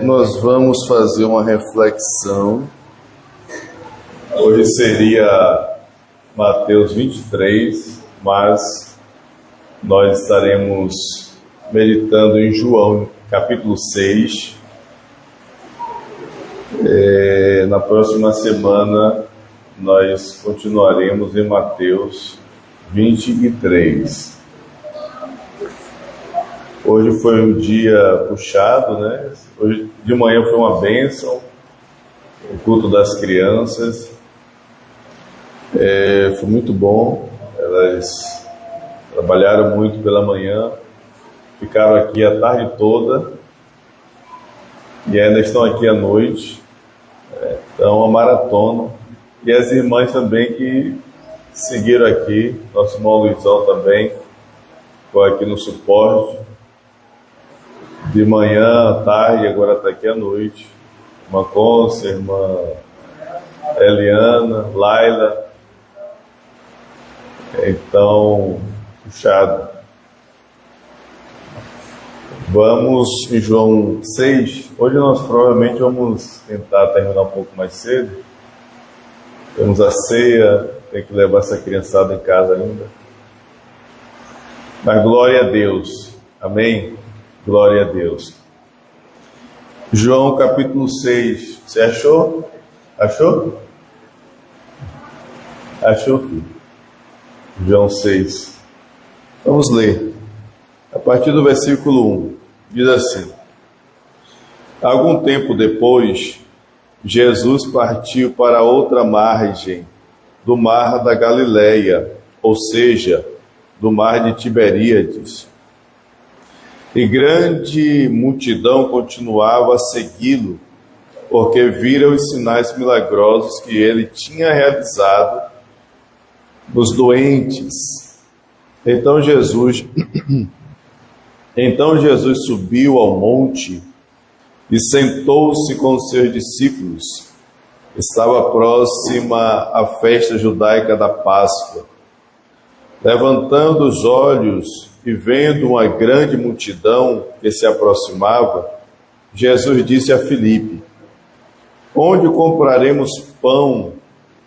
Nós vamos fazer uma reflexão. Hoje seria Mateus 23, mas nós estaremos meditando em João, capítulo 6. Na próxima semana nós continuaremos em Mateus 23. Hoje foi um dia puxado, né? Hoje de manhã foi uma bênção, o culto das crianças. Foi muito bom. Elas trabalharam muito pela manhã, ficaram aqui a tarde toda e ainda estão aqui à noite. Então, uma maratona. E as irmãs também que seguiram aqui. Nosso irmão Luizão também ficou aqui no suporte. De manhã, à tarde, agora está aqui à noite. Irmã Conce, irmã Eliana, Laila. Então, puxado. Vamos em João 6. Hoje nós provavelmente vamos tentar terminar um pouco mais cedo. Temos a ceia, tem que levar essa criançada em casa ainda. Mas glória a Deus. Amém? Glória a Deus. João capítulo 6. Você achou? Achou? Achou, filho? João 6. Vamos ler. A partir do versículo 1. Diz assim: Algum tempo depois, Jesus partiu para outra margem do mar da Galileia, ou seja, do mar de Tiberíades. E grande multidão continuava a segui-lo, porque viram os sinais milagrosos que ele tinha realizado nos doentes. Então Jesus subiu ao monte e sentou-se com os seus discípulos. Estava próxima a festa judaica da Páscoa. Levantando os olhos e vendo uma grande multidão que se aproximava, Jesus disse a Filipe: Onde compraremos pão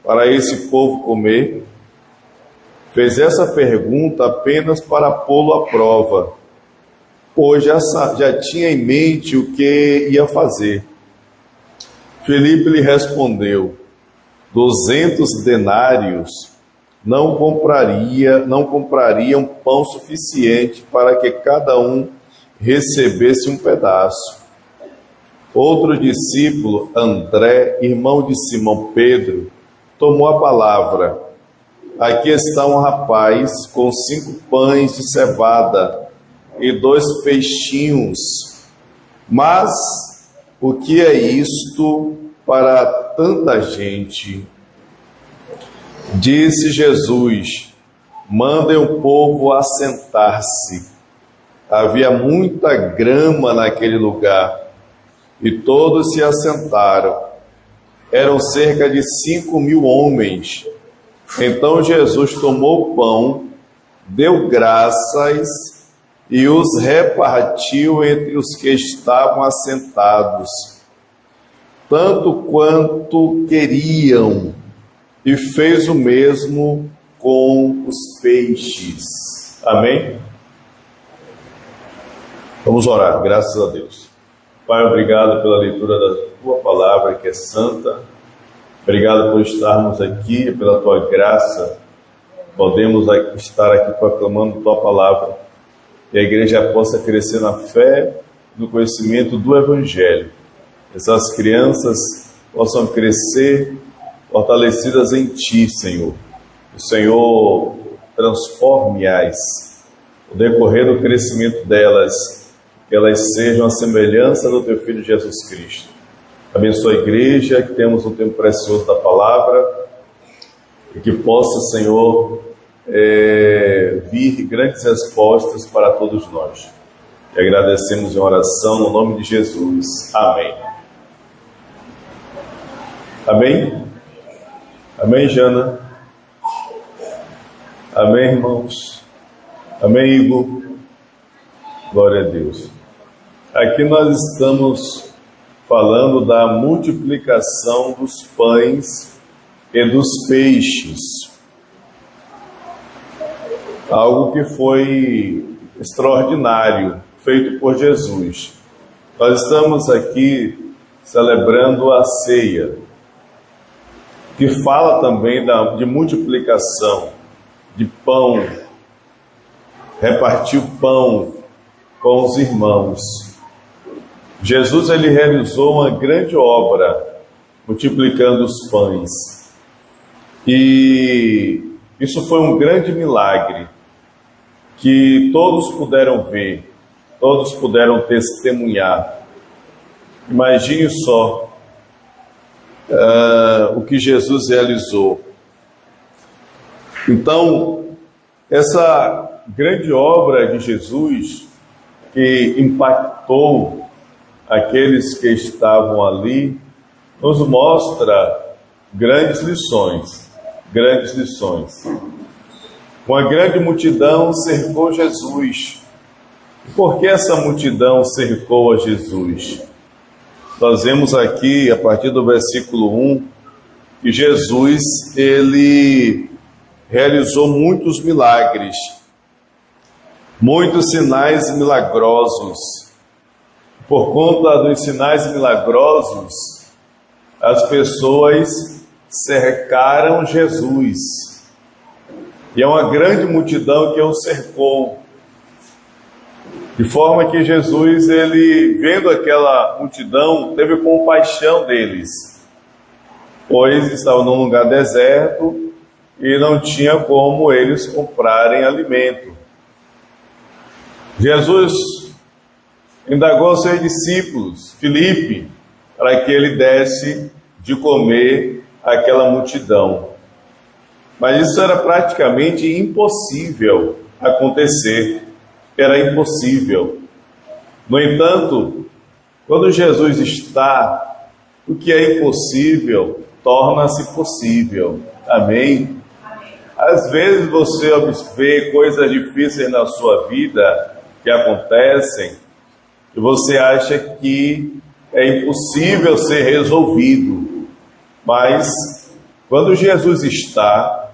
para esse povo comer? Fez essa pergunta apenas para pô-lo à prova, pois já tinha em mente o que ia fazer. Filipe lhe respondeu: 200 denários não comprariam pão suficiente para que cada um recebesse um pedaço. Outro discípulo, André, irmão de Simão Pedro, tomou a palavra. Aqui está um rapaz com 5 pães de cevada e 2 peixinhos. Mas o que é isto para tanta gente? Disse Jesus: Mandem o povo assentar-se. Havia muita grama naquele lugar, e todos se assentaram. Eram cerca de 5.000 homens. Então Jesus tomou o pão, deu graças e os repartiu entre os que estavam assentados, tanto quanto queriam, e fez o mesmo com os peixes. Amém? Vamos orar. Graças a Deus. Pai, obrigado pela leitura da Tua Palavra, que é santa. Obrigado por estarmos aqui, pela Tua graça. Podemos estar aqui proclamando Tua Palavra. Que a igreja possa crescer na fé, no conhecimento do Evangelho. Essas crianças possam crescer fortalecidas em Ti, Senhor. O Senhor transforme-as, no decorrer do crescimento delas, que elas sejam a semelhança do Teu Filho Jesus Cristo. Abençoa a igreja, que temos um tempo precioso da palavra, e que possa, Senhor, vir grandes respostas para todos nós. E agradecemos em oração no nome de Jesus. Amém. Amém? Amém, Jana? Amém, irmãos? Amém, Igor? Glória a Deus. Aqui nós estamos falando da multiplicação dos pães e dos peixes. Algo que foi extraordinário, feito por Jesus. Nós estamos aqui celebrando a ceia, que fala também de multiplicação, de pão, repartir o pão com os irmãos. Jesus ele realizou uma grande obra, multiplicando os pães. E isso foi um grande milagre, que todos puderam ver, todos puderam testemunhar. Imagine só o que Jesus realizou. Então, essa grande obra de Jesus, que impactou aqueles que estavam ali, nos mostra grandes lições, grandes lições. Uma grande multidão cercou Jesus. Por que essa multidão cercou a Jesus? Nós vemos aqui, a partir do versículo 1, que Jesus, ele realizou muitos milagres, muitos sinais milagrosos. Por conta dos sinais milagrosos, as pessoas cercaram Jesus. E é uma grande multidão que o cercou. De forma que Jesus, ele, vendo aquela multidão, teve compaixão deles, pois estavam num lugar deserto e não tinha como eles comprarem alimento. Jesus indagou aos seus discípulos, Filipe, para que ele desse de comer àquela multidão. Mas isso era praticamente impossível acontecer. Era impossível. No entanto, quando Jesus está, o que é impossível torna-se possível. Amém? Às vezes você vê coisas difíceis na sua vida que acontecem e você acha que é impossível ser resolvido. Mas quando Jesus está,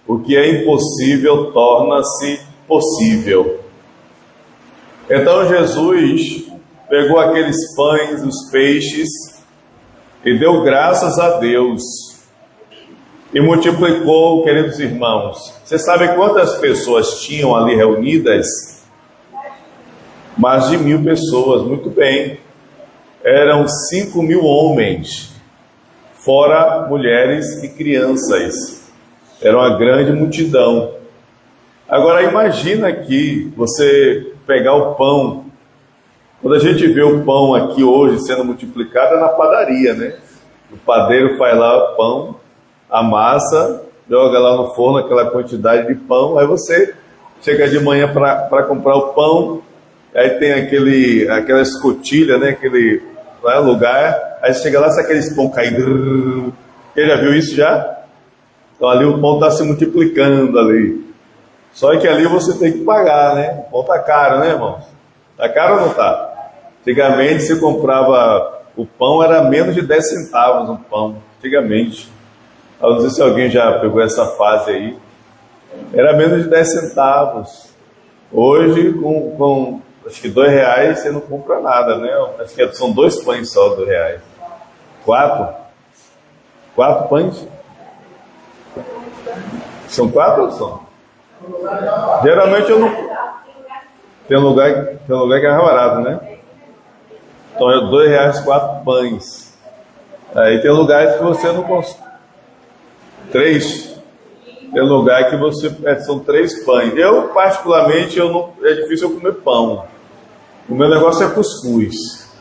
o que é impossível torna-se possível. Então Jesus pegou aqueles pães, os peixes, e deu graças a Deus, e multiplicou, queridos irmãos. Você sabe quantas pessoas tinham ali reunidas? Mais de 1.000 pessoas, muito bem. Eram 5.000 homens, fora mulheres e crianças. Era uma grande multidão. Agora imagina aqui, você pegar o pão. Quando a gente vê o pão aqui hoje sendo multiplicado, é na padaria, né? O padeiro faz lá o pão, amassa, joga lá no forno aquela quantidade de pão, aí você chega de manhã para comprar o pão, aí tem aquela escotilha, né? Aquele lugar, aí chega lá, sai aqueles pão caindo. Quem já viu isso já? Então ali o pão está se multiplicando ali. Só que ali você tem que pagar, né? O pão está caro, né, irmãos? Está caro ou não está? Antigamente você comprava o pão, era menos de 10 centavos um pão. Antigamente. Eu não sei se alguém já pegou essa fase aí. Era menos de 10 centavos. Hoje, com acho que R$2 você não compra nada, né? Acho que são 2 pães só, R$2. 4? 4 pães? São 4 ou são? Geralmente eu não. Tem lugar que é mais barato, né? Então é R$2, 4 pães. Aí tem lugares que você não consegue. 3. Tem lugar que você. São 3 pães. Eu, particularmente, é difícil eu comer pão. O meu negócio é cuscuz.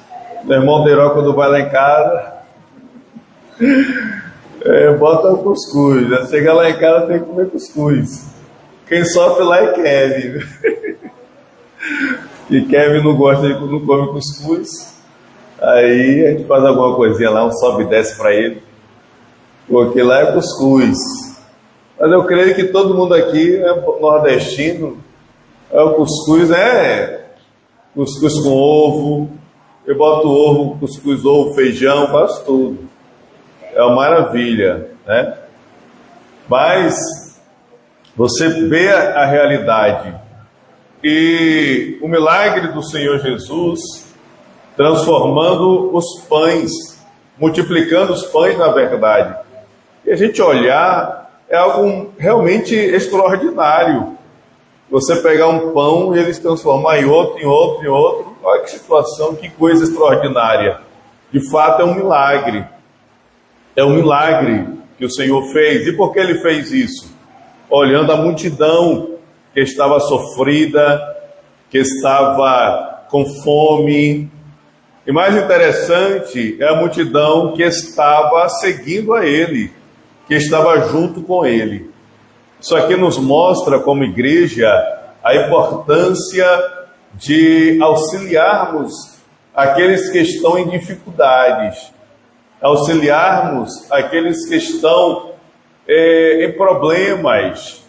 Meu irmão Deiró, quando vai lá em casa, bota o cuscuz. Né? Chega lá em casa, tem que comer cuscuz. Quem sofre lá é Kevin. E Kevin não gosta de não come cuscuz. Aí a gente faz alguma coisinha lá, um sobe e desce para ele. Porque lá é cuscuz. Mas eu creio que todo mundo aqui é nordestino. O cuscuz cuscuz com ovo, eu boto ovo, cuscuz, ovo, feijão, faço tudo. É uma maravilha, né? Mas você vê a realidade e o milagre do Senhor Jesus transformando os pães, multiplicando os pães na verdade. E a gente olhar, é algo realmente extraordinário. Você pegar um pão e ele se transformar em outro, em outro, em outro. Olha que situação, que coisa extraordinária. De fato é um milagre. É um milagre que o Senhor fez. E por que Ele fez isso? Olhando a multidão que estava sofrida, que estava com fome. E mais interessante é a multidão que estava seguindo a Ele, que estava junto com Ele. Isso aqui nos mostra, como igreja, a importância de auxiliarmos aqueles que estão em dificuldades, auxiliarmos aqueles que estão em problemas.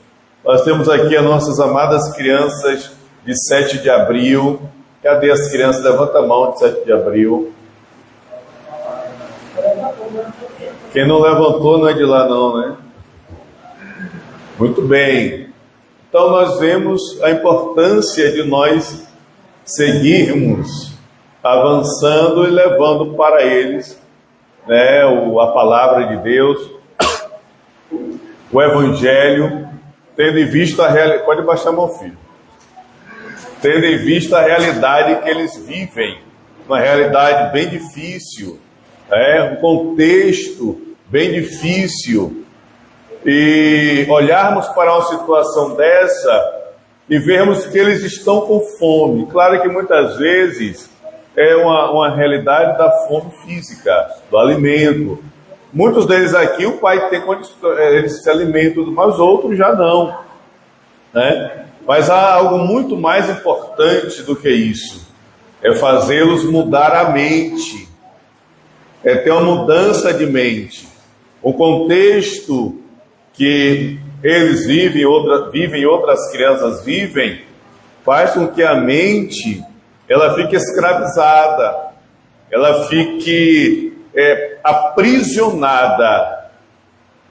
Nós temos aqui as nossas amadas crianças de 7 de abril. Cadê as crianças? Levanta a mão de 7 de abril. Quem não levantou não é de lá não, né? Muito bem. Então nós vemos a importância de nós seguirmos avançando e levando para eles, né, a palavra de Deus, o Evangelho, tendo em vista a realidade. Pode baixar meu filho. Tendo em vista a realidade que eles vivem, uma realidade bem difícil, um contexto bem difícil, e olharmos para uma situação dessa e vermos que eles estão com fome. Claro que muitas vezes é uma realidade da fome física, do alimento. Muitos deles aqui, o pai tem condições, eles se alimentam, mas outros já não, né? Mas há algo muito mais importante do que isso, é fazê-los mudar a mente, é ter uma mudança de mente. O contexto que eles vivem e outras crianças vivem, faz com que a mente ela fique escravizada, ela fique aprisionada,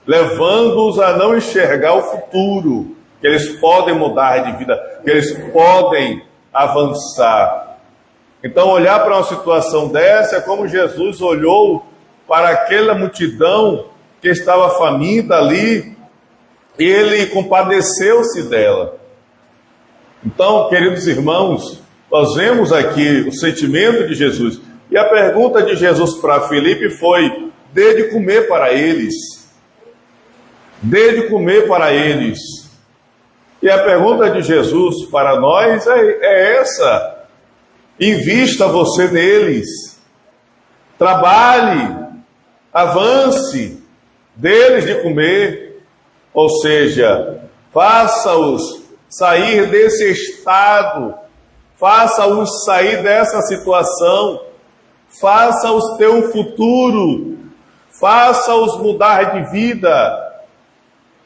levando-os a não enxergar o futuro, que eles podem mudar de vida, que eles podem avançar. Então, olhar para uma situação dessa é como Jesus olhou para aquela multidão que estava faminta ali, e Ele compadeceu-se dela. Então, queridos irmãos, nós vemos aqui o sentimento de Jesus. E a pergunta de Jesus para Filipe foi: dê de comer para eles. Dê de comer para eles. E a pergunta de Jesus para nós é essa: invista você neles. Trabalhe, avance, dê-lhes de comer. Ou seja, faça-os sair desse estado, faça-os sair dessa situação, faça-os ter um futuro, faça-os mudar de vida,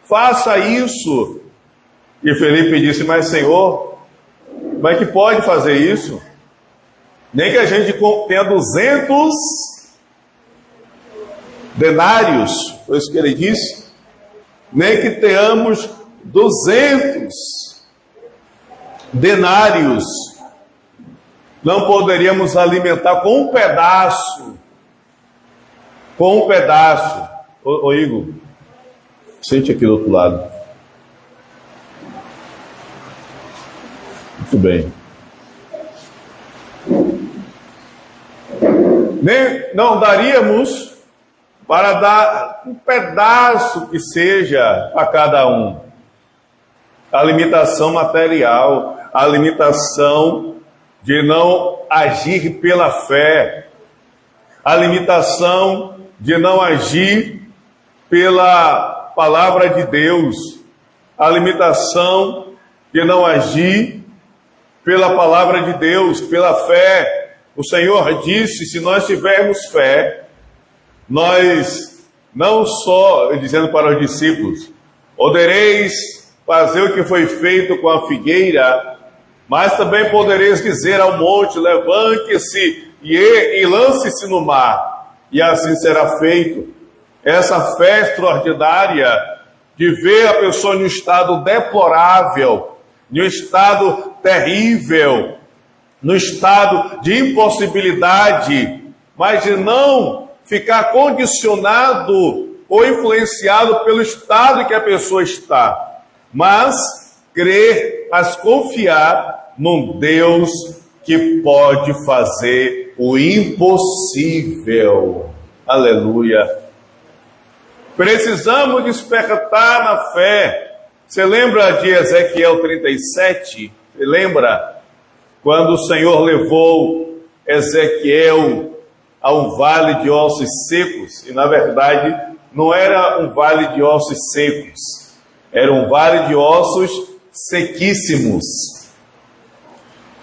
faça isso. E Felipe disse: mas Senhor, como é que pode fazer isso? Nem que a gente tenha 200 denários, foi isso que ele disse. Nem que tenhamos 200 denários, não poderíamos alimentar com um pedaço. Com um pedaço. Ô Igor, sente aqui do outro lado. Muito bem. Não daríamos para dar um pedaço que seja a cada um. A limitação material, a limitação de não agir pela fé, a limitação de não agir pela palavra de Deus, a limitação de não agir pela palavra de Deus, pela fé. O Senhor disse: se nós tivermos fé, nós não só, dizendo para os discípulos, podereis fazer o que foi feito com a figueira, Mas também podereis dizer ao monte: levante-se e lance-se no mar, e assim será feito. Essa fé extraordinária de ver a pessoa em um estado deplorável, em um estado terrível, no estado de impossibilidade, mas de não ficar condicionado ou influenciado pelo estado em que a pessoa está, mas crer, mas confiar num Deus que pode fazer o impossível. Aleluia! Precisamos despertar na fé. Você lembra de Ezequiel 37? Você lembra? Quando o Senhor levou Ezequiel a um vale de ossos secos, e na verdade não era um vale de ossos secos, era um vale de ossos sequíssimos.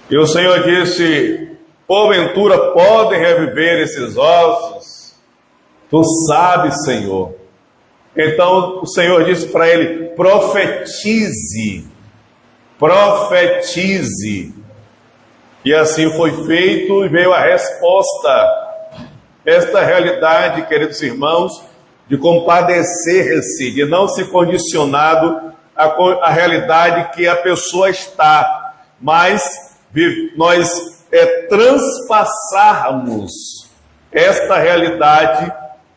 E o Senhor disse: porventura podem reviver esses ossos? Tu sabes, Senhor. Então o Senhor disse para ele: profetize, profetize. E assim foi feito, e veio a resposta. Esta realidade, queridos irmãos, de compadecer-se, de não se condicionado à realidade que a pessoa está, mas nós transpassarmos esta realidade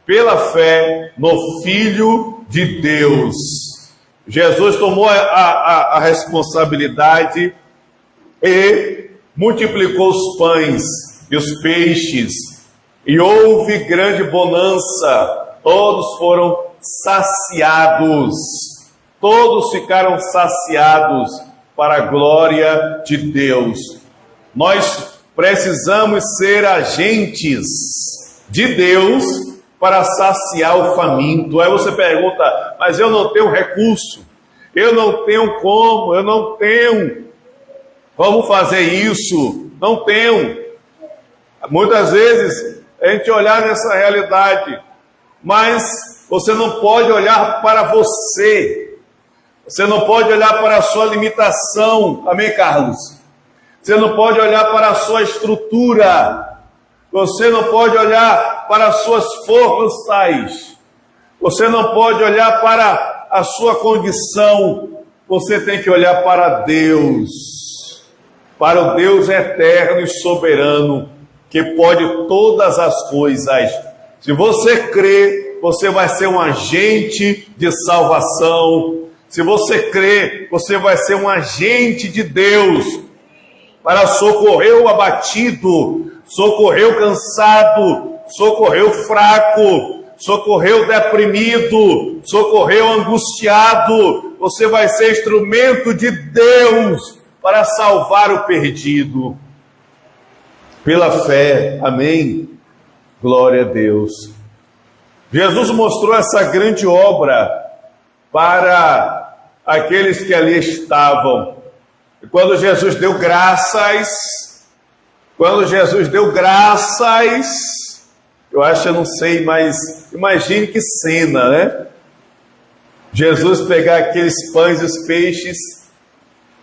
pela fé no Filho de Deus. Jesus tomou a responsabilidade e multiplicou os pães e os peixes, e houve grande bonança, todos foram saciados, todos ficaram saciados para a glória de Deus. Nós precisamos ser agentes de Deus para saciar o faminto. Aí você pergunta: mas eu não tenho recurso, eu não tenho como, eu não tenho como fazer isso, não tenho. Muitas vezes a gente olhar nessa realidade, mas você não pode olhar para você, você não pode olhar para a sua limitação, amém, Carlos? Você não pode olhar para a sua estrutura, você não pode olhar para as suas formas tais, você não pode olhar para a sua condição, você tem que olhar para Deus, para o Deus eterno e soberano, que pode todas as coisas. Se você crê, você vai ser um agente de salvação. Se você crê, você vai ser um agente de Deus para socorrer o abatido, socorrer o cansado, socorrer o fraco, socorrer o deprimido, socorrer o angustiado. Você vai ser instrumento de Deus para salvar o perdido. Pela fé, amém? Glória a Deus. Jesus mostrou essa grande obra para aqueles que ali estavam. E quando Jesus deu graças, eu acho, eu não sei, mas imagine que cena, né? Jesus pegar aqueles pães e os peixes,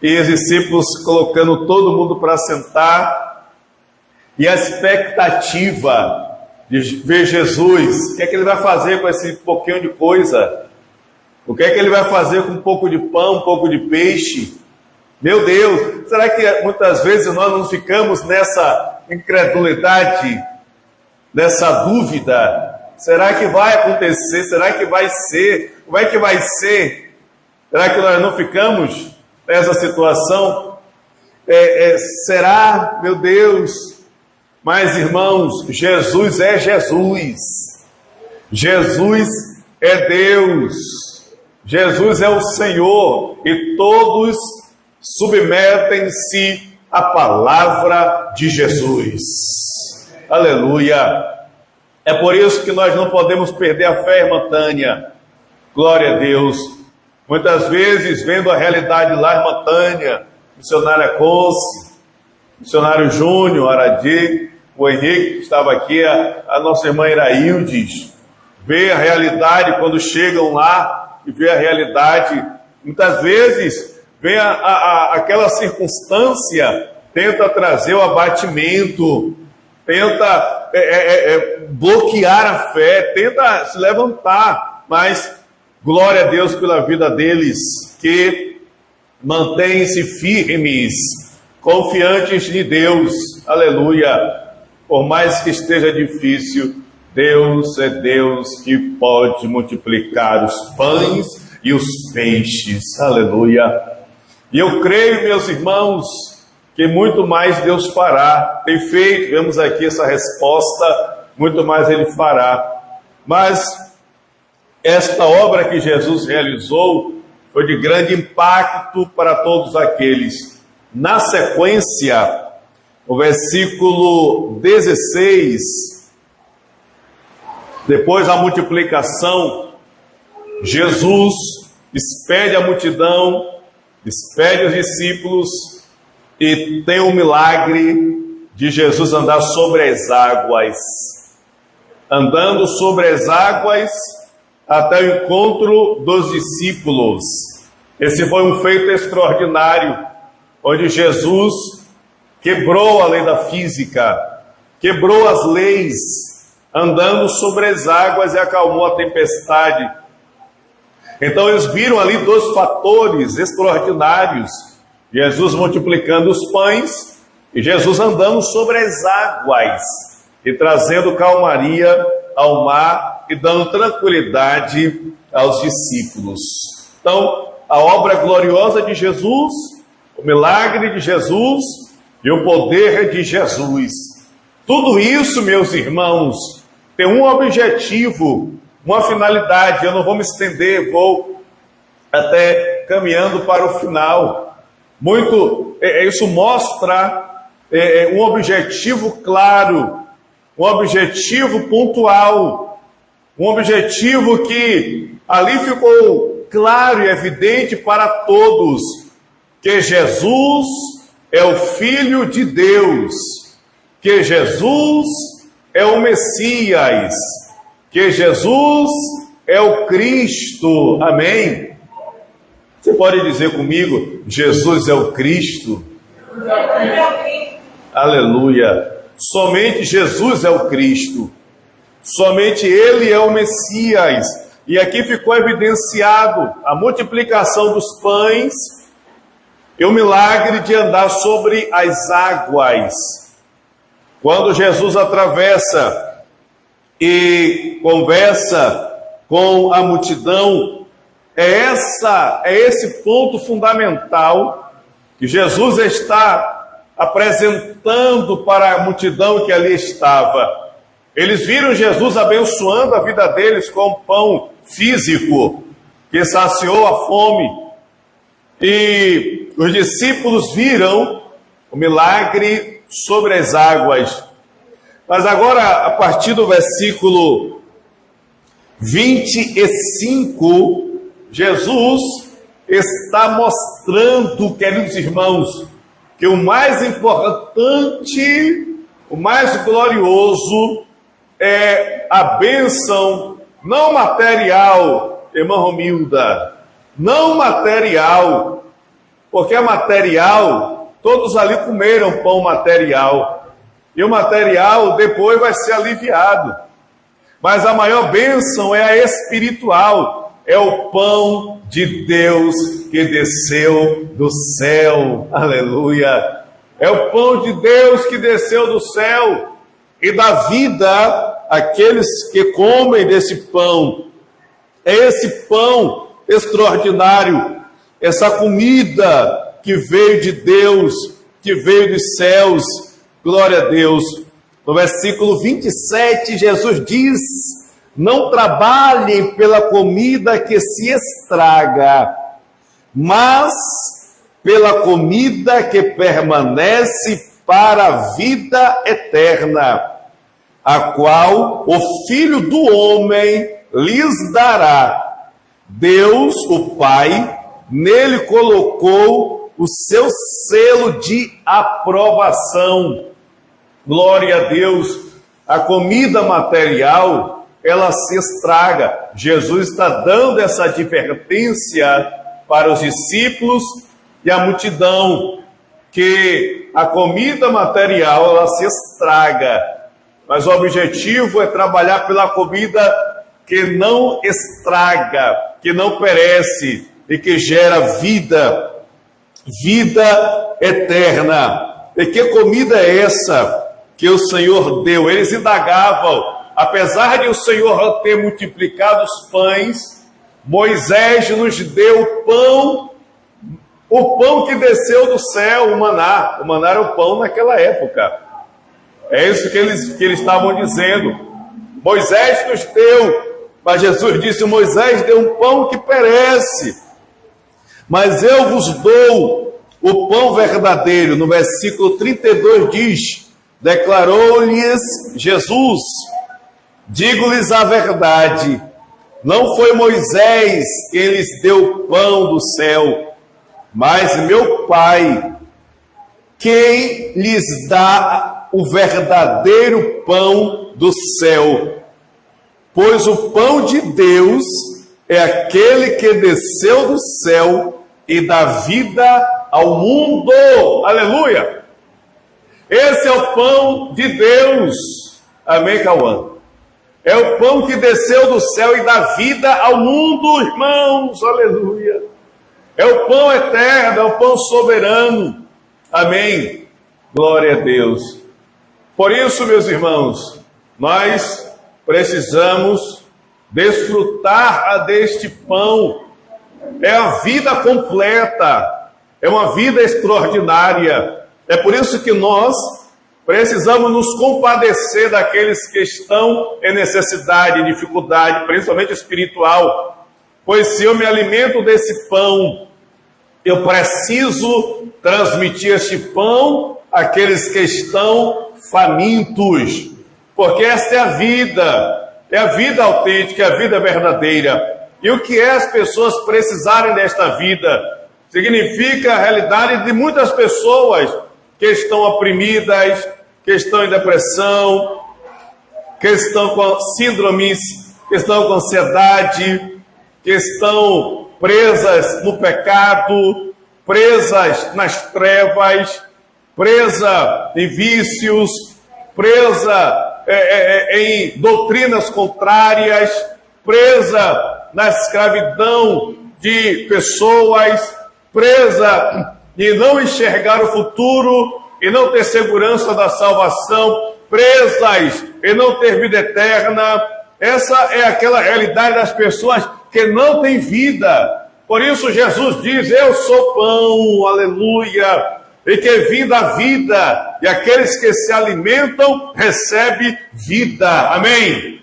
e os discípulos colocando todo mundo para sentar, e a expectativa de ver Jesus, o que é que ele vai fazer com esse pouquinho de coisa? O que é que ele vai fazer com um pouco de pão, um pouco de peixe? Meu Deus, será que muitas vezes nós não ficamos nessa incredulidade, nessa dúvida? Será que vai acontecer? Será que vai ser? Como é que vai ser? Será que nós não ficamos nessa situação? Será? Meu Deus! Mas, irmãos, Jesus é Jesus. Jesus é Deus. Jesus é o Senhor. E todos submetem-se à palavra de Jesus. Aleluia. É por isso que nós não podemos perder a fé, irmã Tânia. Glória a Deus. Muitas vezes, vendo a realidade lá, irmã Tânia, missionária Conce, missionário Júnior, Aradi, o Henrique que estava aqui, a nossa irmã Iraildes, vê a realidade quando chegam lá e vê a realidade. Muitas vezes vem aquela circunstância, tenta trazer o abatimento, tenta bloquear a fé, tenta se levantar, mas glória a Deus pela vida deles, que mantêm-se firmes, confiantes de Deus, aleluia. Por mais que esteja difícil, Deus é Deus que pode multiplicar os pães e os peixes, aleluia. E eu creio, meus irmãos, que muito mais Deus fará. Tem feito, vemos aqui essa resposta, muito mais Ele fará. Mas esta obra que Jesus realizou foi de grande impacto para todos aqueles. Na sequência, o versículo 16, depois da multiplicação, Jesus expede a multidão, expede os discípulos e tem um milagre de Jesus andar sobre as águas. Andando sobre as águas até o encontro dos discípulos. Esse foi um feito extraordinário, onde Jesus quebrou a lei da física, quebrou as leis, andando sobre as águas e acalmou a tempestade. Então eles viram ali dois fatores extraordinários: Jesus multiplicando os pães e Jesus andando sobre as águas e trazendo calmaria ao mar e dando tranquilidade aos discípulos. Então, a obra gloriosa de Jesus, o milagre de Jesus e o poder de Jesus. Tudo isso, meus irmãos, tem um objetivo, uma finalidade. Eu não vou me estender, vou até caminhando para o final. Isso mostra um objetivo claro, um objetivo pontual, um objetivo que ali ficou claro e evidente para todos, que Jesus é o Filho de Deus, que Jesus é o Messias, que Jesus é o Cristo. Amém? Você pode dizer comigo: Jesus é o Cristo? Aleluia! Somente Jesus é o Cristo, somente Ele é o Messias. E aqui ficou evidenciado a multiplicação dos pães e o milagre de andar sobre as águas. Quando Jesus atravessa e conversa com a multidão, é esse ponto fundamental que Jesus está apresentando para a multidão que ali estava. Eles viram Jesus abençoando a vida deles com pão físico, que saciou a fome. E os discípulos viram o milagre sobre as águas. Mas agora, a partir do versículo 25, Jesus está mostrando, queridos irmãos, que o mais importante, o mais glorioso é a bênção não material, irmã Romilda, não material, porque a material, todos ali comeram pão material, e o material depois vai ser aliviado, mas a maior bênção é a espiritual, é o pão de Deus que desceu do céu, aleluia, é o pão de Deus que desceu do céu, e dá vida àqueles que comem desse pão. É esse pão extraordinário, essa comida que veio de Deus, que veio dos céus, glória a Deus. No versículo 27, Jesus diz: não trabalhem pela comida que se estraga, mas pela comida que permanece para a vida eterna, a qual o Filho do Homem lhes dará. Deus, o Pai, nele colocou o seu selo de aprovação. Glória a Deus. A comida material, ela se estraga. Jesus está dando essa advertência para os discípulos e a multidão, que a comida material ela se estraga, mas o objetivo é trabalhar pela comida que não estraga, que não perece e que gera vida eterna. E que comida é essa que o Senhor deu? Eles indagavam, apesar de o Senhor ter multiplicado os pães, Moisés nos deu o pão que desceu do céu, o maná. O maná era o pão naquela época. É isso que eles estavam dizendo. Moisés nos deu, mas Jesus disse: Moisés deu um pão que perece, mas eu vos dou o pão verdadeiro. No versículo 32 diz: declarou-lhes Jesus: digo-lhes a verdade, não foi Moisés quem lhes deu o pão do céu, mas meu Pai, quem lhes dá o verdadeiro pão do céu. Pois o pão de Deus é aquele que desceu do céu e dá vida ao mundo. Aleluia! Esse é o pão de Deus. Amém, Cauã? É o pão que desceu do céu e dá vida ao mundo, irmãos. Aleluia! É o pão eterno, é o pão soberano. Amém? Glória a Deus. Por isso, meus irmãos, nós precisamos desfrutar deste pão. É a vida completa, é uma vida extraordinária. É por isso que nós precisamos nos compadecer daqueles que estão em necessidade, em dificuldade, principalmente espiritual. Pois se eu me alimento desse pão, eu preciso transmitir este pão àqueles que estão famintos. Porque esta é a vida autêntica, é a vida verdadeira. E o que é as pessoas precisarem desta vida? Significa a realidade de muitas pessoas que estão oprimidas, que estão em depressão, que estão com síndromes, que estão com ansiedade, que estão presas no pecado, presas nas trevas, presa em vícios, presa em doutrinas contrárias, presa na escravidão de pessoas, presa em não enxergar o futuro e não ter segurança da salvação, presas em não ter vida eterna. Essa é aquela realidade das pessoas que não têm vida. Por isso Jesus diz: eu sou pão, aleluia, e que vim da vida, e aqueles que se alimentam recebem vida. Amém?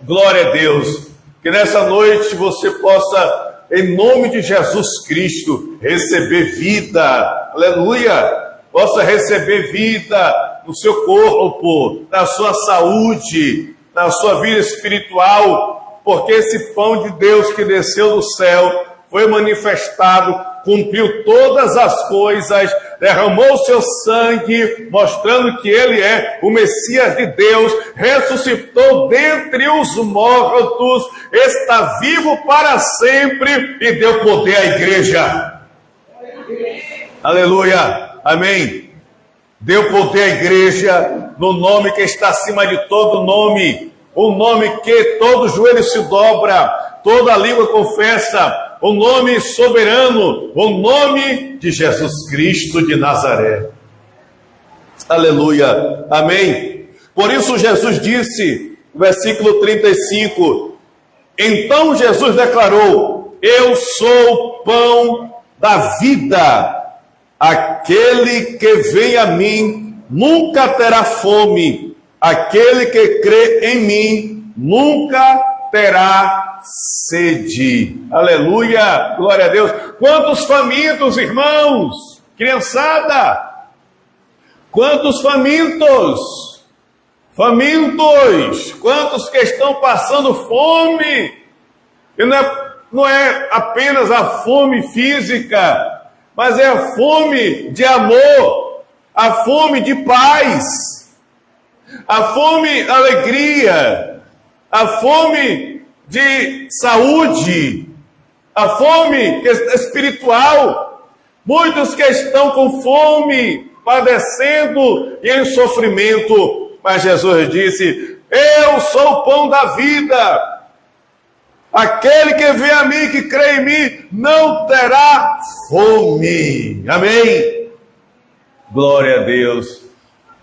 Glória a Deus. Que nessa noite você possa, em nome de Jesus Cristo, receber vida. Aleluia. Possa receber vida no seu corpo, na sua saúde, na sua vida espiritual, porque esse pão de Deus que desceu do céu foi manifestado, cumpriu todas as coisas, derramou seu sangue, mostrando que ele é o Messias de Deus, ressuscitou dentre os mortos, está vivo para sempre e deu poder à igreja. Aleluia, amém. Deu poder à igreja no nome que está acima de todo nome, o nome que todo joelho se dobra, toda língua confessa, o nome soberano, o nome de Jesus Cristo de Nazaré. Aleluia, amém. Por isso Jesus disse, versículo 35, então Jesus declarou: eu sou o pão da vida, aquele que vem a mim nunca terá fome, aquele que crê em mim nunca terá sede. Aleluia, glória a Deus. Quantos famintos, irmãos, criançada, quantos famintos, quantos que estão passando fome, e não é apenas a fome física, mas é a fome de amor, a fome de paz, a fome de alegria, a fome de saúde, a fome espiritual. muitos que estão com fome, padecendo e em sofrimento. Mas Jesus disse: eu sou o pão da vida. Aquele que vem a mim, que crê em mim, não terá fome. Amém? Glória a Deus.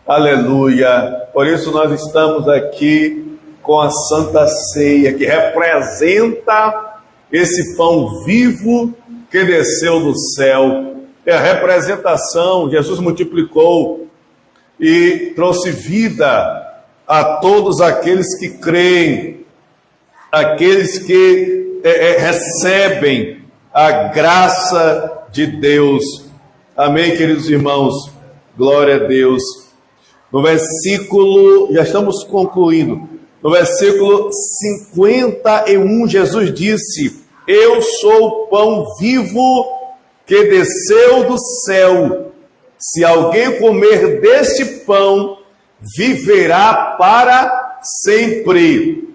Aleluia. Por isso nós estamos aqui com a Santa Ceia, que representa esse pão vivo que desceu do céu. É a representação. Jesus multiplicou e trouxe vida a todos aqueles que creem, aqueles que recebem a graça de Deus. Amém, queridos irmãos? Glória a Deus. No versículo, já estamos concluindo, no versículo 51, Jesus disse: eu sou o pão vivo que desceu do céu. Se alguém comer deste pão, viverá para sempre.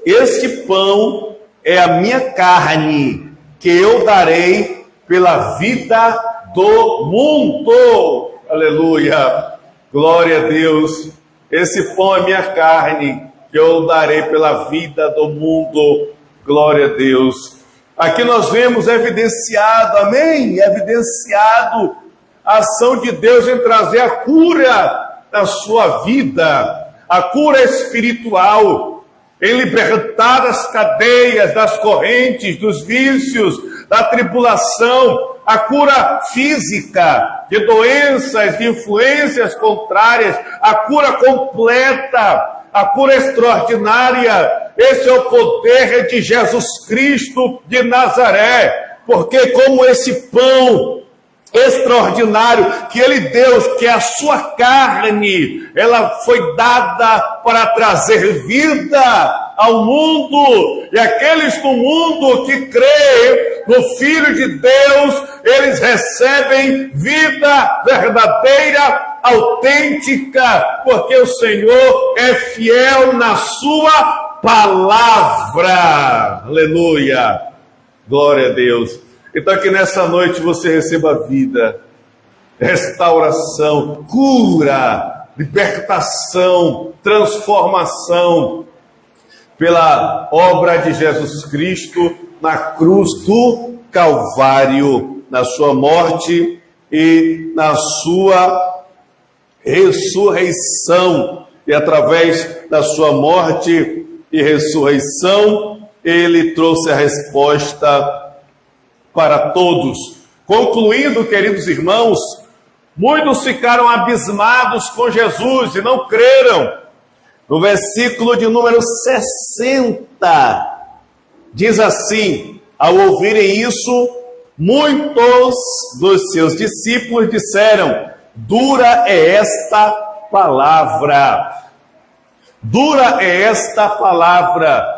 Este pão é a minha carne, que eu darei pela vida do mundo. Aleluia! Glória a Deus! Esse pão é minha carne, que eu darei pela vida do mundo. Glória a Deus! Aqui nós vemos evidenciado, amém? Evidenciado a ação de Deus em trazer a cura na sua vida, a cura espiritual, em libertar das cadeias, das correntes, dos vícios, da tribulação, a cura física, de doenças, de influências contrárias, a cura completa, a cura extraordinária. Esse é o poder de Jesus Cristo de Nazaré, porque como esse pão extraordinário que ele deu, que é a sua carne, ela foi dada para trazer vida ao mundo, e aqueles do mundo que creem no Filho de Deus, eles recebem vida verdadeira, autêntica, porque o Senhor é fiel na sua palavra. Aleluia, glória a Deus. Então que nessa noite você receba vida, restauração, cura, libertação, transformação pela obra de Jesus Cristo na cruz do Calvário, na sua morte e na sua ressurreição. E através da sua morte e ressurreição, ele trouxe a resposta para todos. Concluindo, queridos irmãos, muitos ficaram abismados com Jesus e não creram. No versículo de número 60, diz assim: ao ouvirem isso, muitos dos seus discípulos disseram: dura é esta palavra. Dura é esta palavra.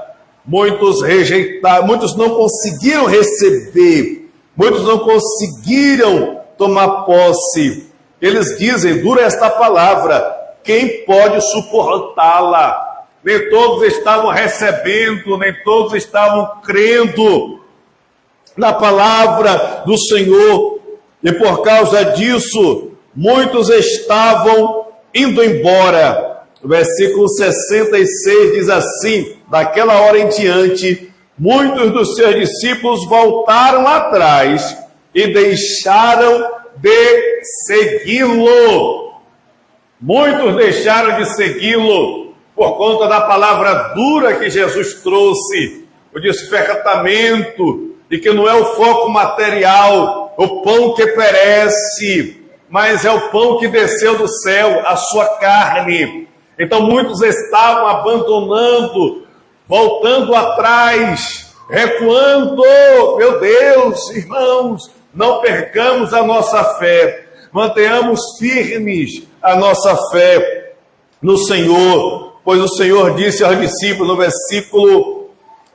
Muitos rejeitaram, muitos não conseguiram receber, muitos não conseguiram tomar posse. Eles dizem: dura esta palavra, quem pode suportá-la? Nem todos estavam recebendo, nem todos estavam crendo na palavra do Senhor, e por causa disso, muitos estavam indo embora. O versículo 66 diz assim: daquela hora em diante, muitos dos seus discípulos voltaram atrás e deixaram de segui-lo. Muitos deixaram de segui-lo por conta da palavra dura que Jesus trouxe, o despertamento de que não é o foco material, o pão que perece, mas é o pão que desceu do céu, a sua carne. Então muitos estavam abandonando, voltando atrás, recuando. Meu Deus, irmãos, não percamos a nossa fé, mantenhamos firmes a nossa fé no Senhor, pois o Senhor disse aos discípulos no versículo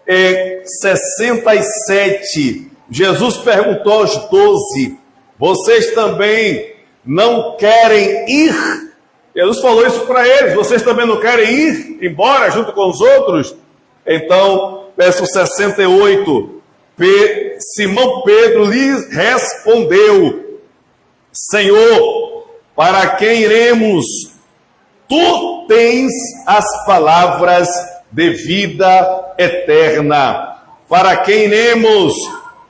67, Jesus perguntou aos 12, vocês também não querem ir? Jesus falou isso para eles: vocês também não querem ir embora junto com os outros? Então, verso 68, Simão Pedro lhe respondeu: Senhor, para quem iremos? Tu tens as palavras de vida eterna. Para quem iremos?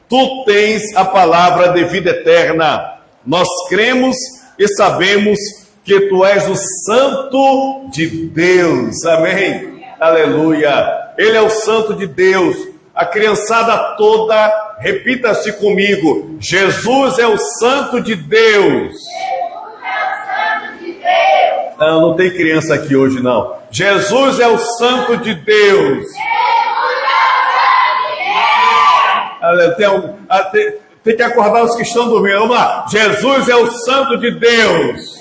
Tu tens a palavra de vida eterna. Nós cremos e sabemos que Tu és o Santo de Deus. Amém? Aleluia. Ele é o Santo de Deus. A criançada toda, repita-se comigo: Jesus é o Santo de Deus. Não tem criança aqui hoje, não. Jesus é o Santo de Deus. Tem que acordar os que estão dormindo. Vamos lá. Jesus é o Santo de Deus.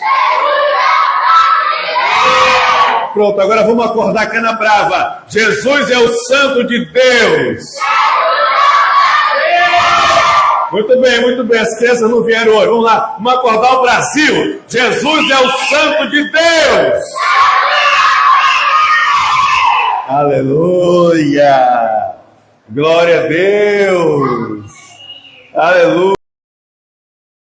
Pronto, agora vamos acordar a cana brava. Jesus é o Santo de Deus. Muito bem. As crianças não vieram hoje. Vamos lá, vamos acordar o Brasil. Jesus é o Santo de Deus. Aleluia. Glória a Deus. Aleluia.